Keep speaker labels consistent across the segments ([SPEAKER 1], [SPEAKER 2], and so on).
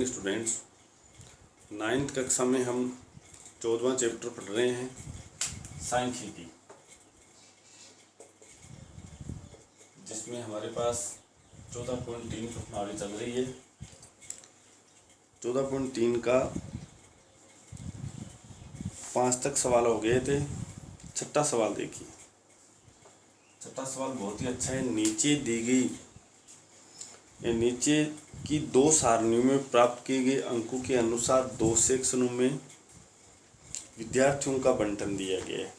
[SPEAKER 1] Morning students. 9th कक्षा में हम 14वां चैप्टर पढ़ रहे हैं सांख्यिकी, जिसमें हमारे पास 14.3 प्रश्नावली चल रही है। 14.3 का 5 तक सवाल हो गए थे। छठा सवाल देखिए। छठा सवाल बहुत ही अच्छा है। नीचे की दो सारणियों में प्राप्त किए गए अंकों के अनुसार दो सेक्शनों में विद्यार्थियों का बंटन दिया गया है।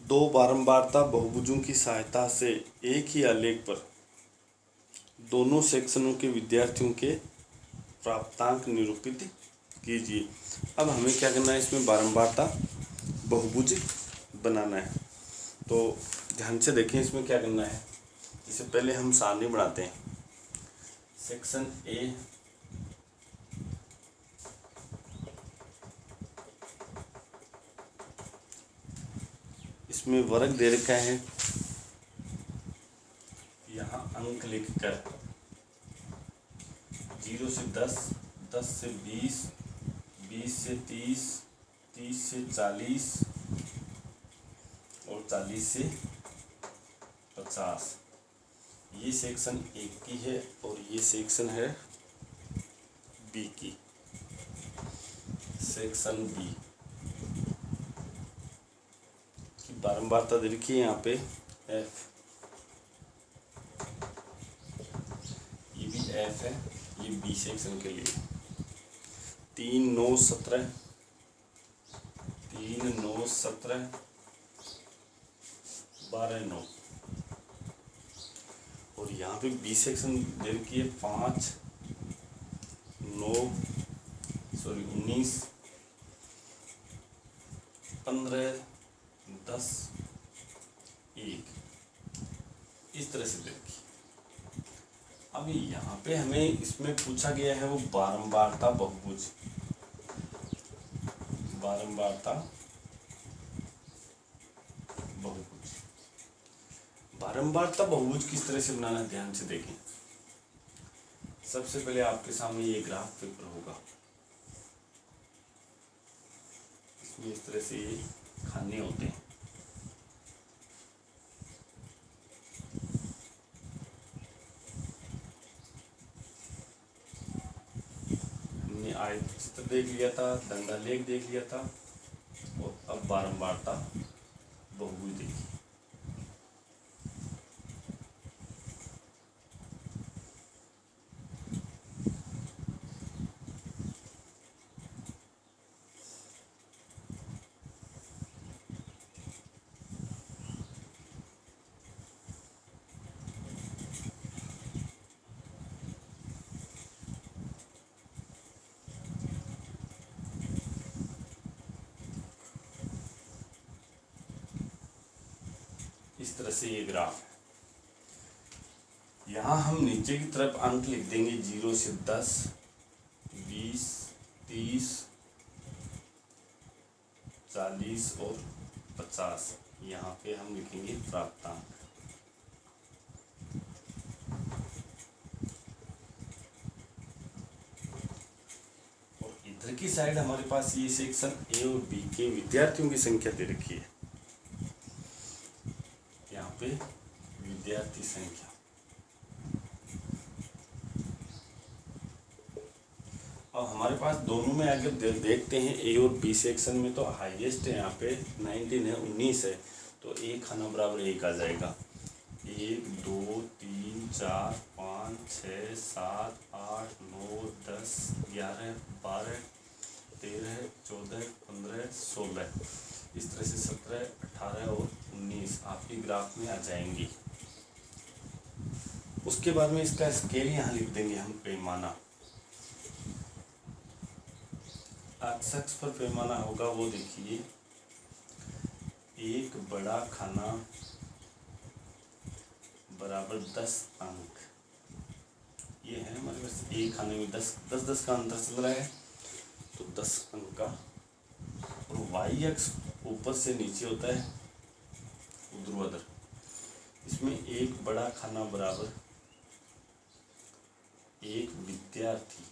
[SPEAKER 1] दो बारंबारता बहुभुजों की सहायता से एक ही आलेख पर दोनों सेक्शनों के विद्यार्थियों के प्राप्तांक निरूपित कीजिए। अब हमें क्या करना है, इसमें बारंबारता बहुभुज बनाना है। तो ध्यान से देखें इसमें क्या करना है। इससे पहले हम सारणी बनाते हैं। सेक्शन ए इसमें वर्ग दे रखा है, यहाँ अंक लिखकर 0 से 10, 10 से 20, 20 से 30, 30 से 40 और 40 से 50। ये सेक्शन ए की है और ये सेक्शन है बी की। सेक्शन बी की बारंबारता दे रखी है यहाँ पे एफ, ये भी एफ है, ये बी सेक्शन के लिए। 3, 9, 17, 3, 9, 17, 12, 9 और यहाँ पे बी सेक्शन दे रखी है 5, 19, 15, 10, 1 इस तरह से दे रखी। अब यहाँ पे हमें इसमें पूछा गया है वो बारंबारता बहुभुज। बारंबारता बहुभुज, बारंबारता बहुभुज किस तरह से बनाना है, ध्यान से देखें। सबसे पहले आपके सामने ये ग्राफ पेपर होगा, इसमें इस तरह से ये खाने होते हैं। हमने आयत चित्र देख लिया था, दंडालेख देख लिया था और अब बारंबारता बहुभुज देखिए। इस तरह से ये ग्राफ है। यहाँ हम नीचे की तरफ अंक लिख देंगे 0 से 10, 20, 30, 40 और 50। यहाँ पे हम लिखेंगे प्राप्तांक। और इधर की साइड हमारे पास ये सेक्शन ए और बी के विद्यार्थियों की संख्या दे रखी है। यहाँ पे विद्यार्थी संख्या, और हमारे पास दोनों में अगर देखते हैं ए और बी सेक्शन में तो हाईएस्ट है यहाँ पे 19 है, 19 है, तो एक खाना बराबर 1 आ जाएगा। 1, 2, 3, 4, 5, 6, 7, 8, 9, 10, 11, 12, 13, 14, 15, 16 इस तरह से 17, 18 और 19 आपकी ग्राफ में आ जाएंगी। उसके बाद में इसका स्केल यहाँ लिख देंगे हम, पैमाना। एक्स पर पैमाना होगा वो देखिए, एक बड़ा खाना बराबर 10 अंक। ये है हमारे पास एक खाने में 10 का अंतर चल रहा है, तो 10 अंक का। और वाई अक्ष ऊपर से नीचे होता है ऊर्ध्वाधर। इसमें एक बड़ा खाना बराबर एक विद्यार्थी,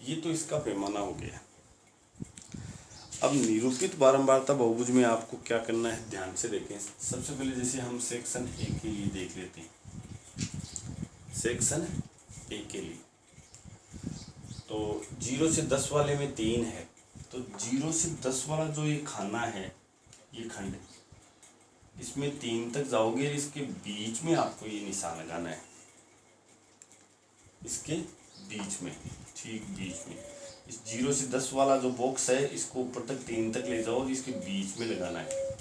[SPEAKER 1] ये तो इसका पैमाना हो गया। अब निरूपित बारंबारता बहुभुज में आपको क्या करना है, ध्यान से देखें। सबसे पहले जैसे हम सेक्शन ए के लिए देख लेते हैं। सेक्शन ए के लिए तो 0 से 10 वाले में 3 है, तो 0 से 10 वाला जो ये खाना है, ये खंड, इसमें 3 तक जाओगे, इसके बीच में आपको ये निशान लगाना है, इसके बीच में, ठीक बीच में। इस 0 से 10 वाला जो बॉक्स है, इसको ऊपर तक 3 तक ले जाओ, इसके बीच में लगाना है।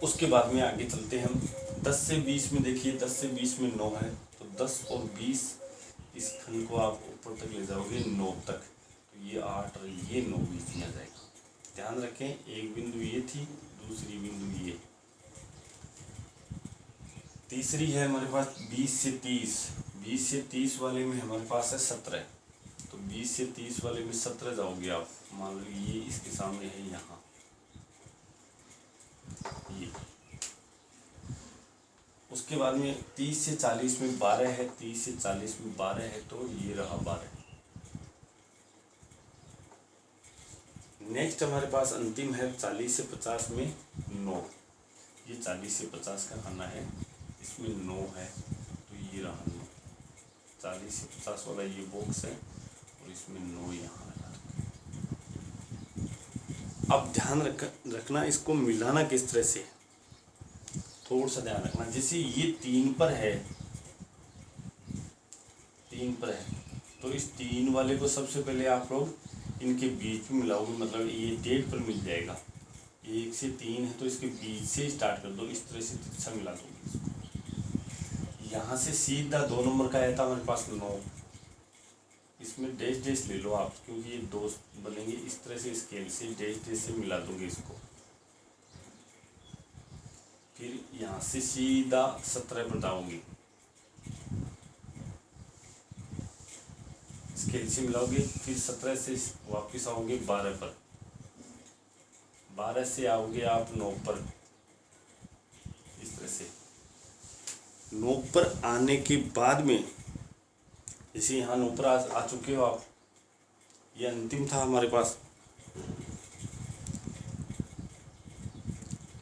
[SPEAKER 1] उसके बाद में आगे चलते हैं हम। 10 से 20 में देखिए, 10 से 20 में 9 है, तो 10 और 20 इस खंड को आप ऊपर तक ले जाओगे 9 तक, तो ये 8 और ये 9 बीच में आ जाएगा। ध्यान रखें, एक बिंदु ये थी, दूसरी बिंदु ये, तीसरी है हमारे पास 20 से 30। 20 से 30 वाले में हमारे पास है 17, तो 20 से 30 वाले में 17 जाओगे आप। मान लो ये इसके सामने है, यहाँ ये। उसके बाद में 30 से 40 में 12 है, 30 से 40 में 12 है, तो ये रहा 12। नेक्स्ट हमारे पास अंतिम है 40 से 50 में 9। ये 40 से 50 का खाना है, इसमें 9 है, तो ये रहा 9। 40 से 50 वाला ये बॉक्स है और इसमें 9 यहाँ लगा। अब ध्यान रखना, इसको मिलाना किस तरह से, थोड़ा सा ध्यान रखना। जैसे ये 3 पर है, 3 पर है, तो इस 3 वाले को सबसे पहले आप लोग इनके बीच में मिलाओगे, मतलब ये डेट पर मिल जाएगा। 1 से 3 है, तो इसके बीच से स्टार्ट कर दो, इस तरह से तिरछा मिला दोगे इसको। यहाँ से सीधा 2 नंबर का आया था हमारे पास 9, इसमें डैश डैश ले लो आप, क्योंकि ये 2 बनेंगे। इस तरह से स्केल से डैश डैश से मिला दोगे इसको। फिर यहाँ से सीधा 17 पर जाओगे, स्केल से मिलाओगे, फिर 17 से वापस आओगे 12 पर, 12 से आओगे आप 9 पर। इस तरह से 9 पर आने के बाद में, जैसे यहाँ 9 पर आ चुके हो आप, ये अंतिम था हमारे पास।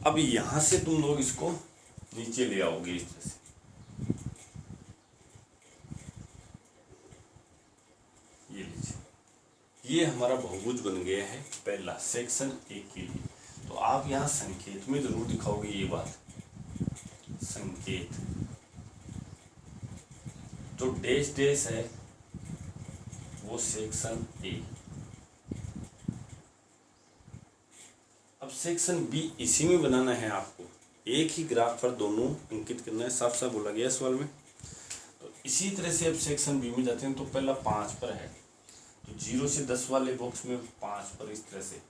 [SPEAKER 1] अब यहाँ से तुम लोग इसको नीचे ले आओगे इस तरह से। ये लीजिए, ये हमारा बहुभुज बन गया है पहला, सेक्शन ए के लिए। तो आप यहाँ संकेत में जरूर दिखाओगे ये बात, संकेत। जो डैश डैश है वो सेक्शन ए। अब सेक्शन बी इसी में बनाना है आपको, एक ही ग्राफ पर दोनों अंकित करना है, साफ साफ बोला गया सवाल में। तो इसी तरह से अब सेक्शन बी में जाते हैं, तो पहला 5 पर है, तो 0 से 10 वाले बॉक्स में 5 पर इस तरह से।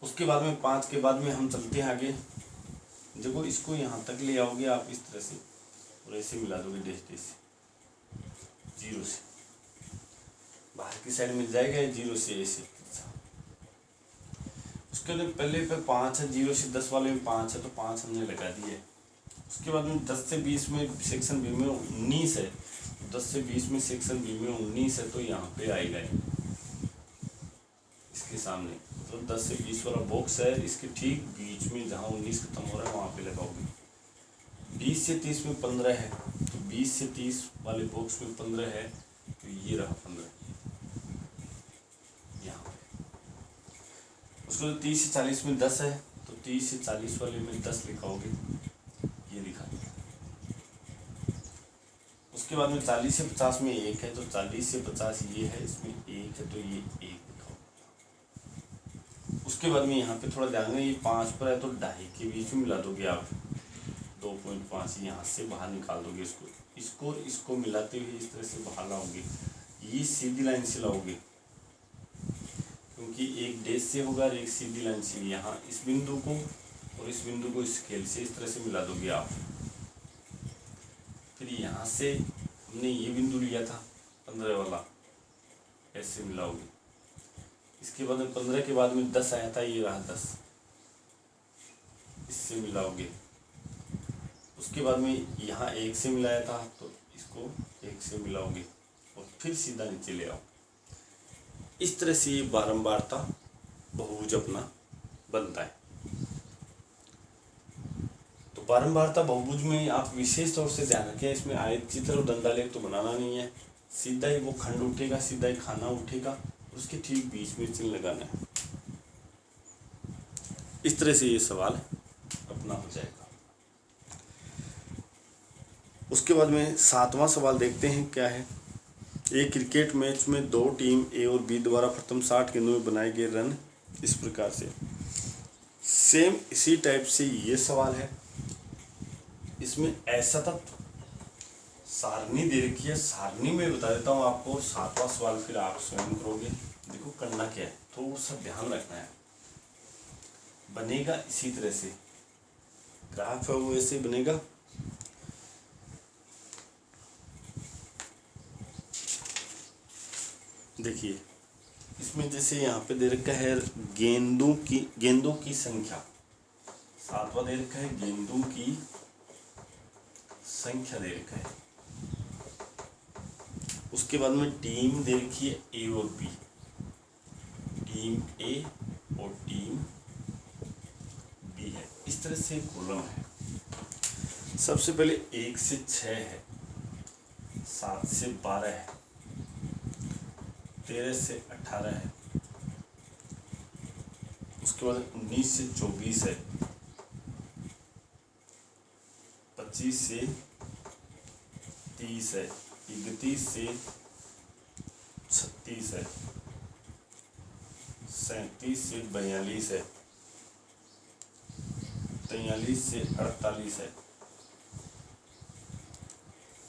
[SPEAKER 1] उसके बाद में 5 के बाद में हम चलते हैं आगे। देखो इसको यहाँ तक ले आओगे आप इस तरह से, और ऐसे मिला दोगे डैश डैश से, 0 से बाहर की साइड मिल जाएगा, 0 से ऐसे। उसके बाद पहले पे 5 है, 0 से 10 वाले में 5 है, तो 5 हमने लगा दिए। उसके बाद में 10 से 20 में सेक्शन बी में 19 है, 10 से 20 में सेक्शन बी में 19 है, तो यहाँ पे आएगा इसके सामने। तो 10 से 20 वाला बॉक्स है, इसके ठीक बीच में जहाँ 19 खत्म हो रहा है वहाँ पे लगाओगे। 20 से 30 में 15 है, तो 20 से 30 वाले बॉक्स में 15 है, तो ये रहा 15 यहाँ पे। उसके बाद 30 से 40 में 10 है, तो 30 से 40 वाले में 10 लिखाओगे, ये लिखा। उसके बाद में 40 से 50 में 1 है, तो 40 से 50 ये है, इसमें 1 है, तो ये 1 लिखाओ। उसके बाद में यहाँ पे थोड़ा ध्यान में, ये 5 पर है, तो 2.5 के बीच में मिला दोगे आप, 2.5 यहाँ से बाहर निकाल दोगे इसको इसको मिलाते हुए इस तरह से बाहर लाओगे। ये सीधी लाइन से लाओगे, क्योंकि एक डैश से होगा और एक सीधी लाइन से। यहाँ इस बिंदु को और इस बिंदु को स्केल से इस तरह से मिला दोगे आप। फिर यहाँ से हमने ये बिंदु लिया था 15 वाला, ऐसे मिलाओगे। इसके बाद में 15 के बाद में 10 आया था, ये रहा 10, इससे मिलाओगे, उसके बाद में यहाँ 1 से मिलाया था तो इसको 1 से मिलाओगे और फिर सीधा नीचे ले आओ। इस तरह से ये बारंबारता बहुभुज अपना बनता है। तो बारंबारता बहुभुज में आप विशेष तौर से ध्यान रखें, इसमें आयत चित्र और दंडालेख तो बनाना नहीं है, सीधा ही वो खंड उठेगा, सीधा ही खाना उठेगा, उसके ठीक बीच में चिन्ह लगाना है। इस तरह से ये सवाल अपना हो जाएगा। उसके बाद में 7वां सवाल देखते हैं क्या है। एक क्रिकेट मैच में 2 टीम ए और बी द्वारा प्रथम 60 गेंदों में बनाए गए रन इस प्रकार से। सेम इसी टाइप से ये सवाल है। इसमें असतत सारणी दे रखी है, सारणी में बता देता हूँ आपको। 7वां सवाल फिर आप स्वयं करोगे। देखो करना क्या है, तो सब ध्यान रखना है। बनेगा इसी तरह से, ग्राफ है वो ऐसे बनेगा। देखिए इसमें जैसे यहाँ पे दे रखा है गेंदों की संख्या, 7वां दे रखा है गेंदों की संख्या दे रखा है। उसके बाद में टीम दे रखी है ए और बी, टीम ए और टीम बी है। इस तरह से कॉलम है। सबसे पहले 1 से 6 है, 7 से 12 है, 13 से 18 है, उसके बाद 19 से 24 है, 25 से 30 है, 31 से 36 है, 37 से 42 है, 43 से 48 है,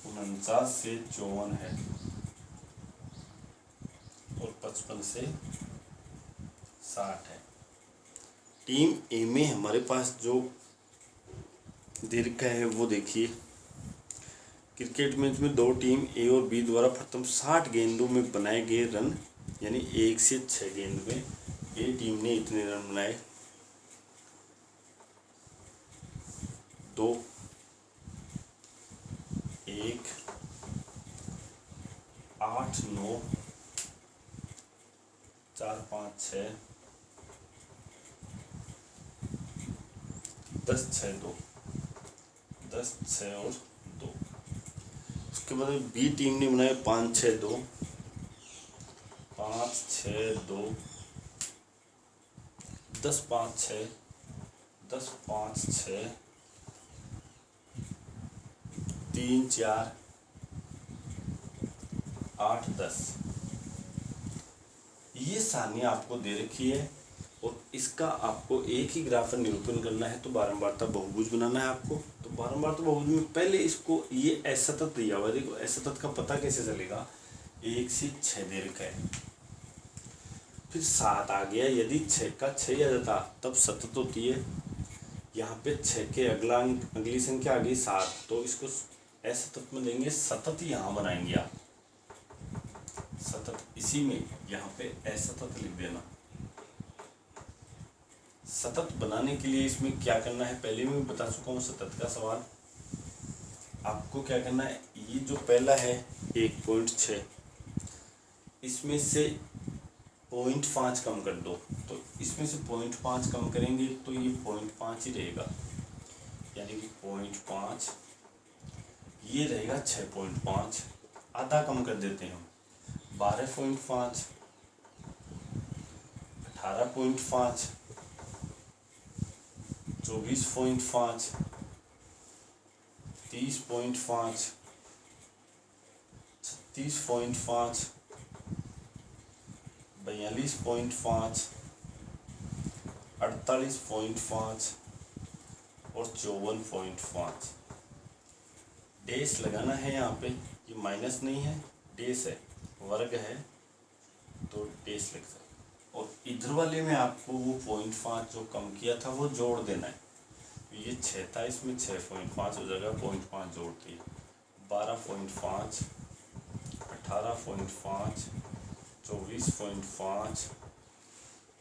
[SPEAKER 1] 49 से 54 है और 55 से 60 है। टीम ए में हमारे पास जो दे रखा है वो देखिए, क्रिकेट मैच में 2 टीम ए और बी द्वारा प्रथम 60 गेंदों में बनाए गए रन, यानी 1 से 6 गेंद में ए टीम ने इतने रन बनाए। 2 1 8 9 4 5 6 10 6 2 10 6 और 2। उसके बाद बी टीम ने बनाया 5 6 2 5 6 2 10 5 6 10 5 6 3 4 8 10। ये सारणी आपको दे रखी है और इसका आपको एक ही ग्राफ पर निरूपण करना है। तो बारंबारता बहुभुज बनाना है आपको। तो बारंबारता बहुभुज में पहले इसको, ये असतत दिया हुआ है, देखो असतत का पता कैसे चलेगा। 1 से 6 दे रखा है, फिर 7 आ गया। यदि 6 का 6 आ जाता तब सतत होती है। यहाँ पे 6 के अगली संख्या आ गई 7, तो इसको असतत में देंगे, सतत यहाँ बनाएंगे आप। सतत इसी में यहाँ पे असतत लिख देना। सतत बनाने के लिए इसमें क्या करना है, पहले मैं बता चुका हूँ सतत का सवाल। आपको क्या करना है, ये जो पहला है 1.6, इसमें से 0.5 कम कर दो। तो इसमें से 0.5 कम करेंगे तो ये 0.5 ही रहेगा, यानी कि 0.5 ये रहेगा 6.5। आधा कम कर देते हैं हम, 12.5 18.5 24.5 30.5 36.5 42.5 48.5 और 54.5। डेस लगाना है यहाँ पे, ये माइनस नहीं है, डेस है, वर्ग है, तो डेस लग जाए। और इधर वाले में आपको वो 0.5 जो कम किया था वो जोड़ देना है। ये 6 था, इसमें 6.5 हो जाएगा, 0.5 जोड़ दिए, 12.5 18.5 24.5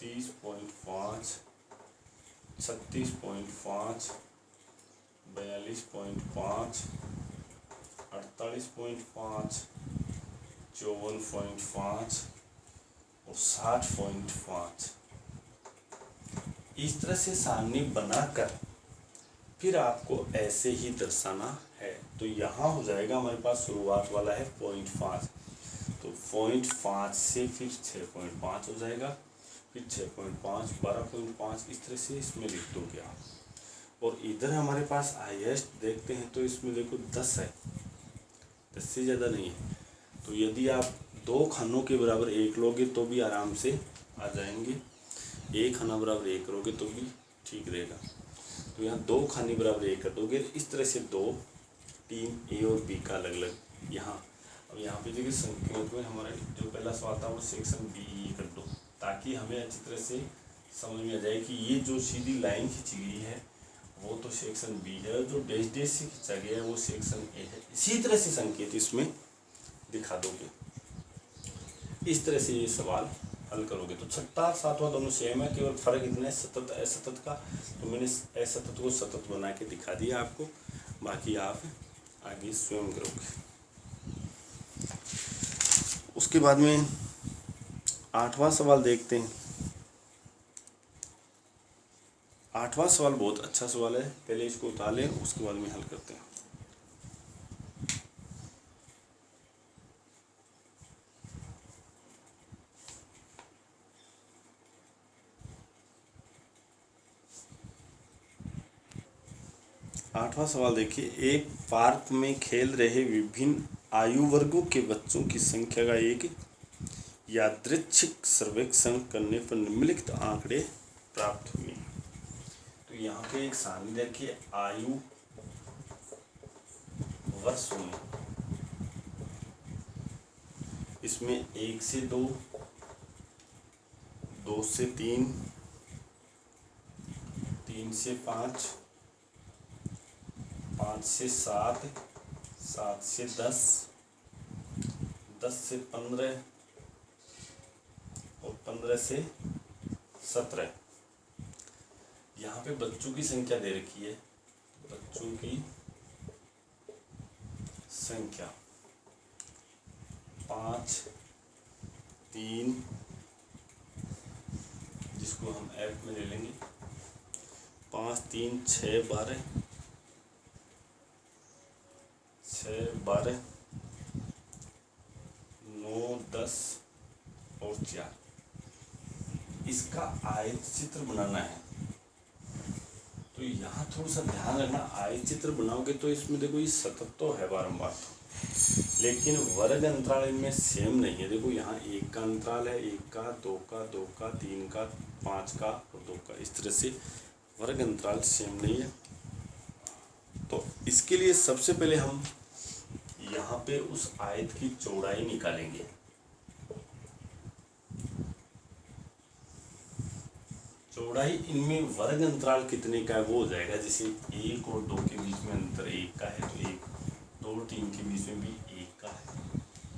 [SPEAKER 1] 30.5 36.5, 42.5, 48.5, 54.5 और 60.5। इस तरह से सारणी बनाकर फिर आपको ऐसे ही दर्शाना है। तो यहाँ हो जाएगा हमारे पास शुरुआत वाला है 0.5, तो 0.5 से फिर 6.5 हो जाएगा, फिर 6.5, 12.5, इस तरह से इसमें लिख दोगे आप। और इधर हमारे पास हाईएस्ट देखते हैं तो इसमें देखो 10 है, 10 से ज़्यादा नहीं है। तो यदि आप 2 खानों के बराबर 1 लोगे तो भी आराम से आ जाएंगे, 1 खाना बराबर 1 लोगे तो भी ठीक रहेगा। तो यहाँ 2 खाने बराबर 1 कर दोगे, इस तरह से 2 टीम ए और बी का अलग अलग यहाँ। अब यहाँ पे देखिए संकेत में हमारा जो पहला सवाल था वो सेक्शन बी कर दो, ताकि हमें अच्छी तरह से समझ में आ जाए कि ये जो सीधी लाइन खींची गई है वो तो सेक्शन बी है, जो डैश डैश से खींचा गया है वो सेक्शन ए है। इसी तरह से संकेत इसमें दिखा दोगे, इस तरह से ये सवाल हल करोगे। तो छठा सातवां दोनों सेम है, केवल फर्क इतना है सतत असतत का। तो मैंने असतत को सतत बना के दिखा दिया आपको, बाकी आप आगे स्वयं करोगे। उसके बाद में 8वां सवाल देखते हैं। 8वां सवाल बहुत अच्छा सवाल है, पहले इसको उतार लें उसके बाद में हल करते हैं। आठवां सवाल देखिए, एक पार्क में खेल रहे विभिन्न आयु वर्गों के बच्चों की संख्या का एक यादृच्छिक सर्वेक्षण करने पर निम्नलिखित आंकड़े प्राप्त हुए। तो यहाँ पे एक सारणी देखिए, आयु वर्षों में, इसमें 1 से 2, 2 से 3, 3 से 5, 5 से 7, 7 से 10, 10 से 15 और 15 से 17। यहाँ पे बच्चों की संख्या दे रखी है, बच्चों की संख्या 5, 3, जिसको हम F में ले लेंगे, 5, 3, 6, 12, 6, 12, 9, 10 और 4। इसका आयत चित्र बनाना है। तो यहाँ थोड़ा सा ध्यान रखना, आयत चित्र बनाओगे तो इसमें देखो ये सतत तो है बारंबार, लेकिन वर्ग अंतराल इनमें सेम नहीं है। देखो यहाँ 1 का अंतराल है, 1 का, 2 का, 2 का, 3 का, 5 का और 2 का, इस तरह से वर्ग अंतराल सेम नहीं है। तो इसके लिए सबसे पहले हम यहाँ पे उस आयत की चौड़ाई निकालेंगे। चौड़ाई इनमें वर्ग अंतराल कितने का है वो हो जाएगा। जैसे 1 और 2 के बीच में अंतर 1 का है, तो 1, 2 और 3 के बीच में भी 1 का है,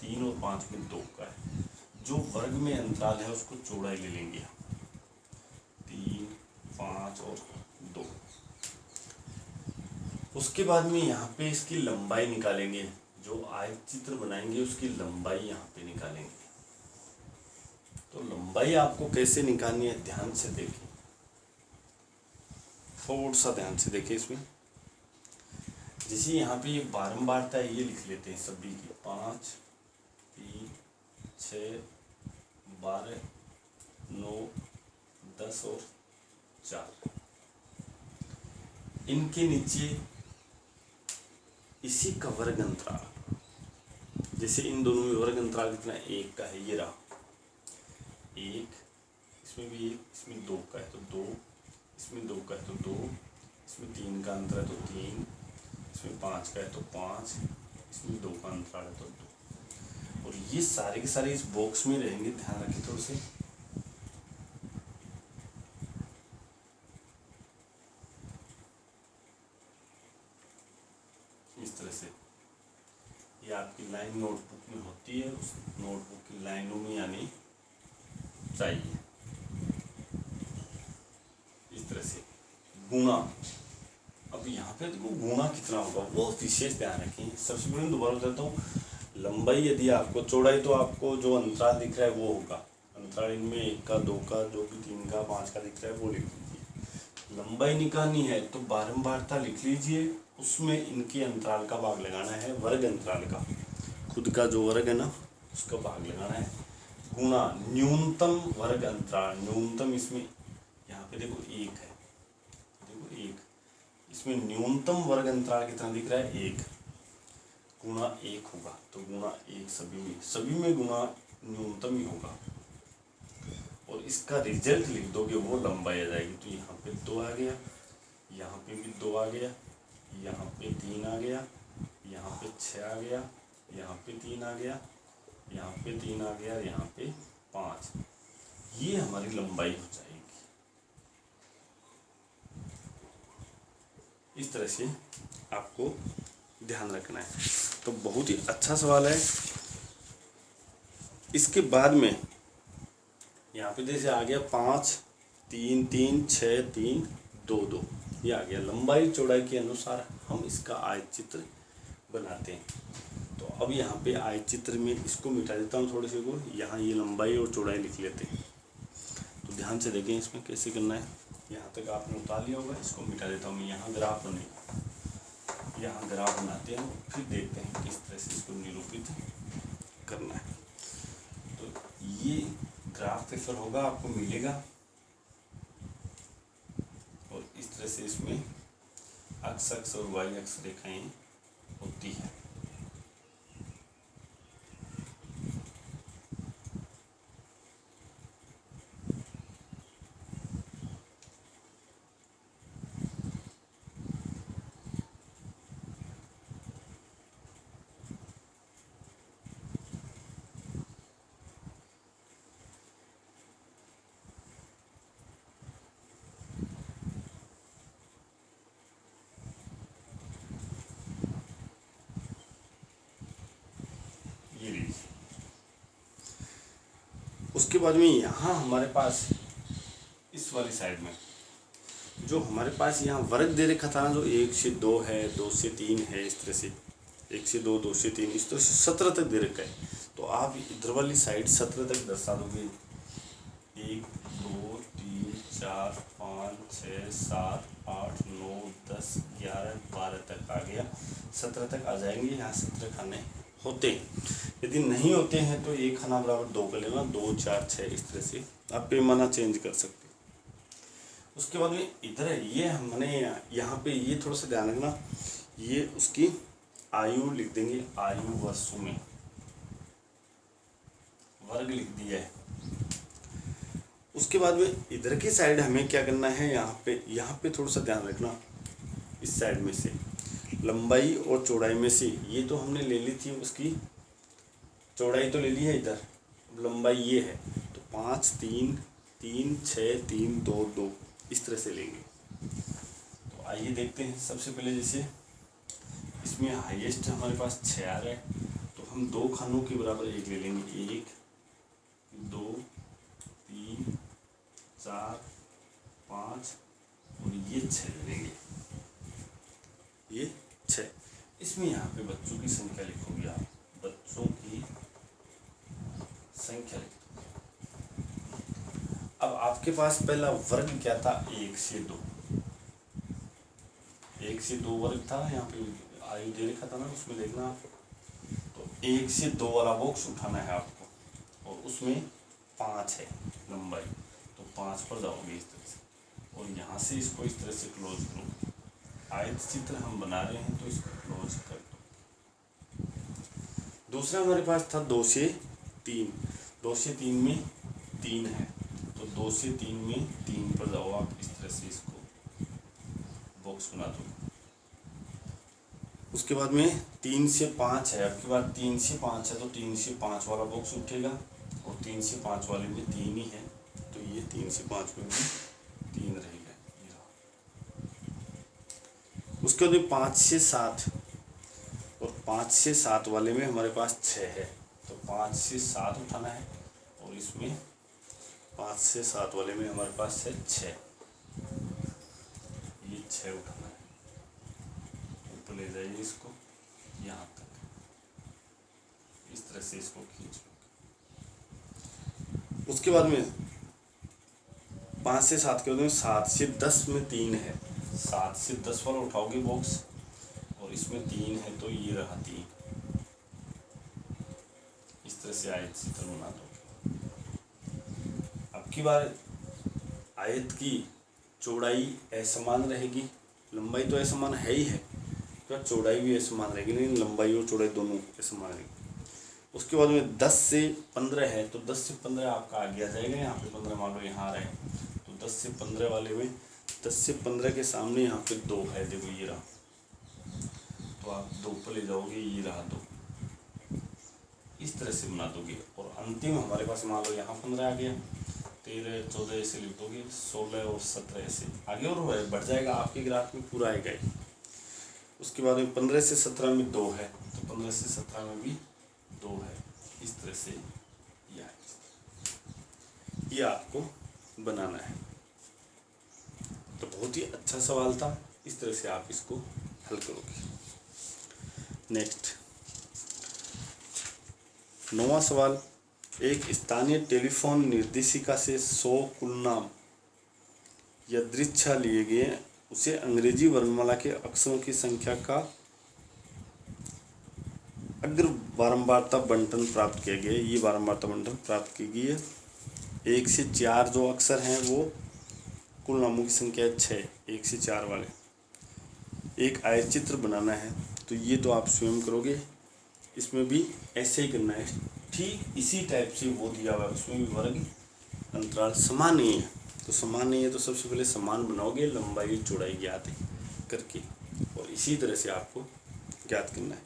[SPEAKER 1] 3 और 5 में 2 का है। जो वर्ग में अंतराल है उसको चौड़ाई ले लेंगे, 3, 5 और 2। उसके बाद में यहाँ पे इसकी लंबाई निकालेंगे, जो आयत चित्र बनाएंगे उसकी लंबाई यहाँ पे निकालेंगे। तो लंबाई आपको कैसे निकालनी है ध्यान से देखिए, थोड़ा सा ध्यान से देखिए। इसमें जैसे यहाँ पे ये बारंबारता है, ये लिख लेते हैं सभी की, 5, 3, 6, 12, 9, 10 और 4। इनके नीचे इसी का वर्ग अंतराल, जैसे इन दोनों में वर्ग अंतराल कितना, 1 का है, ये रहा 1, इसमें भी 1, इसमें 2 का है तो 2, इसमें 2 का है तो 2, इसमें 3 का अंतर है तो 3, इसमें 5 का है तो 5, इसमें 2 का अंतराल है तो 2। और ये सारे के सारे इस बॉक्स में रहेंगे, ध्यान रखिए थोड़े से। इस तरह से ये आपकी लाइन नोटबुक में होती है, उस नोटबुक की लाइनों में आनी चाहिए, इस तरह से। गुणा, अब यहाँ पे देखो गुणा कितना होगा वो विशेष ध्यान रखें। सबसे पहले दोबारा बताता हूँ, लंबाई यदि आपको, चौड़ाई तो आपको जो अंतराल दिख रहा है वो होगा, अंतराल इनमें 1 का 2 का जो भी 3 का 5 का दिख रहा है वो लिख लीजिए। लंबाई निकालनी है तो बारंबारता लिख लीजिए, उसमें इनके अंतराल का भाग लगाना है, वर्ग अंतराल का, खुद का जो वर्ग है ना उसका भाग लगाना है, गुणा न्यूनतम वर्ग अंतराल, न्यूनतम इसमें यहाँ पे देखो 1 है, देखो 1, इसमें न्यूनतम वर्ग अंतराल कितना दिख रहा है 1, गुणा 1 होगा, तो गुणा 1 सभी में गुणा न्यूनतम ही होगा, और इसका रिजल्ट लिख दोगे वो लंबाई आ जाएगी। तो यहाँ पे 2 आ गया, यहाँ पे भी 2 आ गया, यहाँ पे 3 आ गया, यहाँ पे 6 आ गया, यहाँ पे 3 आ गया, यहाँ पे 3 आ गया, यहाँ पे 5, ये हमारी लंबाई हो जाएगी। इस तरह से आपको ध्यान रखना है। तो बहुत ही अच्छा सवाल है। इसके बाद में यहाँ पे जैसे आ गया 5 3 3 6 3 2 2, ये आ गया। लंबाई चौड़ाई के अनुसार हम इसका आयत चित्र बनाते हैं। तो अब यहाँ पे आयत चित्र में इसको मिटा देता हूँ थोड़े से को, यहाँ ये लंबाई और चौड़ाई लिख लेते हैं। तो ध्यान से देखें इसमें कैसे करना है। यहाँ तक आपने उतार लिया होगा, इसको मिटा देता हूँ मैं। यहाँ ग्राफ बनेगा, यहाँ ग्राफ बनाते हैं, फिर देखते हैं किस तरह से इसको निरूपित करना है। तो ये ग्राफ पेपर होगा, आपको मिलेगा, और इस तरह से इसमें अक्ष अक्ष और वाई अक्ष रेखाएं होती है। उसके बाद में यहाँ हमारे पास इस वाली साइड में जो हमारे पास यहाँ वर्ग दे रखा था ना, जो 1 से 2 है, 2 से 3 है, इस तरह से 1 से 2 2 से 3, इस तरह से 17 तक दे रखा है। तो आप इधर वाली साइड 17 तक दर्शा दोगे। 1 2 3 4 5 6 7 8 9 10 11 12 तक आ गया, 17 तक आ जाएंगे। यहाँ 17 खाने होते हैं। यदि नहीं होते हैं तो एक खाना बराबर 2 कर लेना, 2 4 6, इस तरह से आप पैमाना चेंज कर सकते हैं। उसके बाद में इधर ये हमने यहाँ पे ये थोड़ा सा ध्यान रखना, ये उसकी आयु लिख देंगे, आयु वर्षों में, वर्ग लिख दिया है। उसके बाद में इधर की साइड हमें क्या करना है, यहाँ पे थोड़ा सा ध्यान रखना। इस साइड में से लंबाई और चौड़ाई में से ये तो हमने ले ली थी, उसकी चौड़ाई तो ले ली है, इधर लंबाई ये है, तो 5 3 3 6 3 2 2, इस तरह से लेंगे। तो आइए देखते हैं। सबसे पहले जैसे इसमें हाईएस्ट हमारे पास 6 आ रहा है, तो हम 2 खानों के बराबर 1 ले लेंगे। 1 2 3 4 5 और ये 6 ले लेंगे, ये 6। इसमें यहाँ पे बच्चों की संख्या लिखोगे आप, बच्चों की संख्या लिख। अब आपके पास पहला वर्ग क्या था, 1 से 2, 1 से 2 वर्ग था। यहाँ पे आयु दे रखा था ना, उसमें देखना। तो 1 से 2 वाला बॉक्स उठाना है आपको, और उसमें 5 है लंबाई, तो 5 पर जाओगे इस तरह से, और यहाँ से इसको इस तरह से क्लोज करो। आयत चित्र हम बना रहे हैं तो इसको क्लोज कर दो। दूसरा हमारे पास था 2 से 3, 2 से 3 में 3 है, तो 2 से 3 में 3 पर जाओ आप, इस तरह से इसको बॉक्स बना दो। उसके बाद में 3 से 5 है, आपके पास 3 से 5 है, तो 3 से 5 वाला बॉक्स उठेगा, और 3 से 5 वाले में 3 ही है, तो ये 3 से 5 में भी 3 रहेगा। उसके बाद 5 से 7, और 5 से 7 वाले में हमारे पास 6 है, तो 5 से 7 उठाना है, और इसमें 5 से 7 वाले में हमारे पास है 6, 6 उठाना है, ऊपर ले जाइए इसको यहाँ तक, इस तरह से इसको खींच लो। उसके बाद में 5 से 7 के बाद में 7 से 10 में 3 है, 7 से 10 वाला उठाओगे बॉक्स और इसमें 3 है तो ये रहा 3। इस तरह से आयत चित्र बना दो। अब की बार आयत की चौड़ाई असमान रहेगी, लंबाई तो असमान है ही है, तो चौड़ाई भी असमान रहेगी, लेकिन लंबाई और चौड़ाई दोनों असमान रहेगी। उसके बाद में 10 से 15 है तो 10 से 15 आपका आगे आ जाएगा, यहाँ पे 15 मान लो यहाँ रहे तो 10 से 15 वाले में 10 से 15 के सामने यहाँ पे 2 है, देखो ये रहा, तो आप 2 पर ले जाओगे, ये रहा 2, इस तरह से बना दोगे। और अंतिम हमारे पास मान लो यहाँ 15 आ गया, 13 14 ऐसे लिख दोगे, 16 और 17 ऐसे आगे और बढ़ जाएगा, आपके ग्राफ में पूरा आएगा। उसके बाद में 15 से 17 में 2 है तो 15 से 17 में भी 2 है, इस तरह से ये आपको बनाना है। तो बहुत ही अच्छा सवाल था, इस तरह से आप इसको हल करोगे। नेक्स्ट 9वां सवाल, एक स्थानीय टेलीफोन निर्देशिका से 100 कुल नाम यादृच्छा लिए गए, उसे अंग्रेजी वर्णमाला के अक्षरों की संख्या का अग्र बारंबारता बंटन प्राप्त किया गया। ये बारंबारता बंटन प्राप्त की गई है। 1 से 4 जो अक्षर हैं वो कुल नामों की संख्या है 6, 1 से 4 वाले। एक आयतचित्र बनाना है तो ये तो आप स्वयं करोगे, इसमें भी ऐसे ही करना है, ठीक इसी टाइप से वो दिया हुआ है, उसमें भी वर्ग अंतराल समान नहीं है, तो समान नहीं है तो सबसे पहले समान बनाओगे, लंबाई चौड़ाई ज्ञात करके, और इसी तरह से आपको ज्ञात करना है।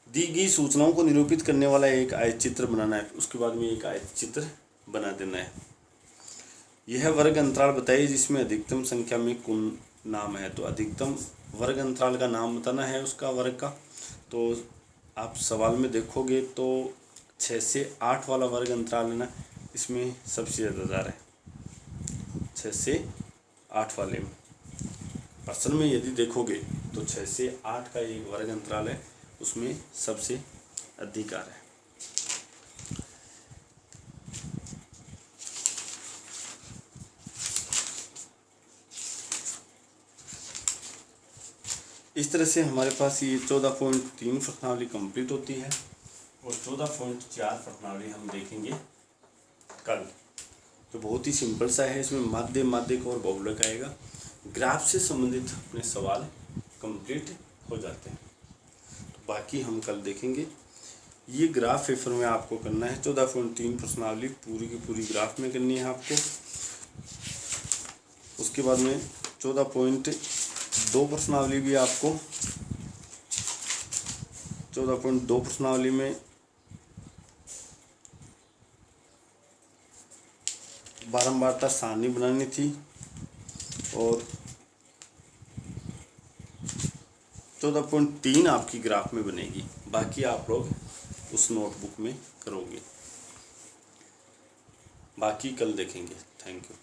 [SPEAKER 1] दी गई सूचनाओं को निरूपित करने वाला एक आयतचित्र बनाना है, उसके बाद में एक आयतचित्र बना देना है। यह वर्ग अंतराल बताइए जिसमें अधिकतम संख्या में कुल नाम है, तो अधिकतम वर्ग अंतराल का नाम बताना है उसका वर्ग का। तो आप सवाल में देखोगे तो 6 से 8 वाला वर्ग अंतराल है ना, इसमें सबसे ज़्यादा जा रहा है 6 से 8 वाले में। असल में यदि देखोगे तो 6 से 8 का एक वर्ग अंतराल है, उसमें सबसे अधिक आ रहा है। इस तरह से हमारे पास ये 14.3 प्रश्नावली कंप्लीट होती है, और 14.4 प्रश्नावली हम देखेंगे कल। तो बहुत ही सिंपल सा है, इसमें माध्य माध्यक और बहुलक आएगा, ग्राफ से संबंधित अपने सवाल कंप्लीट हो जाते हैं। तो बाकी हम कल देखेंगे। ये ग्राफ पेपर में आपको करना है, 14.3 प्रश्नावली पूरी की पूरी ग्राफ में करनी है आपको। उसके बाद में 14.2 प्रश्नावली भी आपको, 14.2 प्रश्नावली में बारंबारता सारणी बनानी थी, और 14.3 आपकी ग्राफ में बनेगी, बाकी आप लोग उस नोटबुक में करोगे। बाकी कल देखेंगे। Thank you.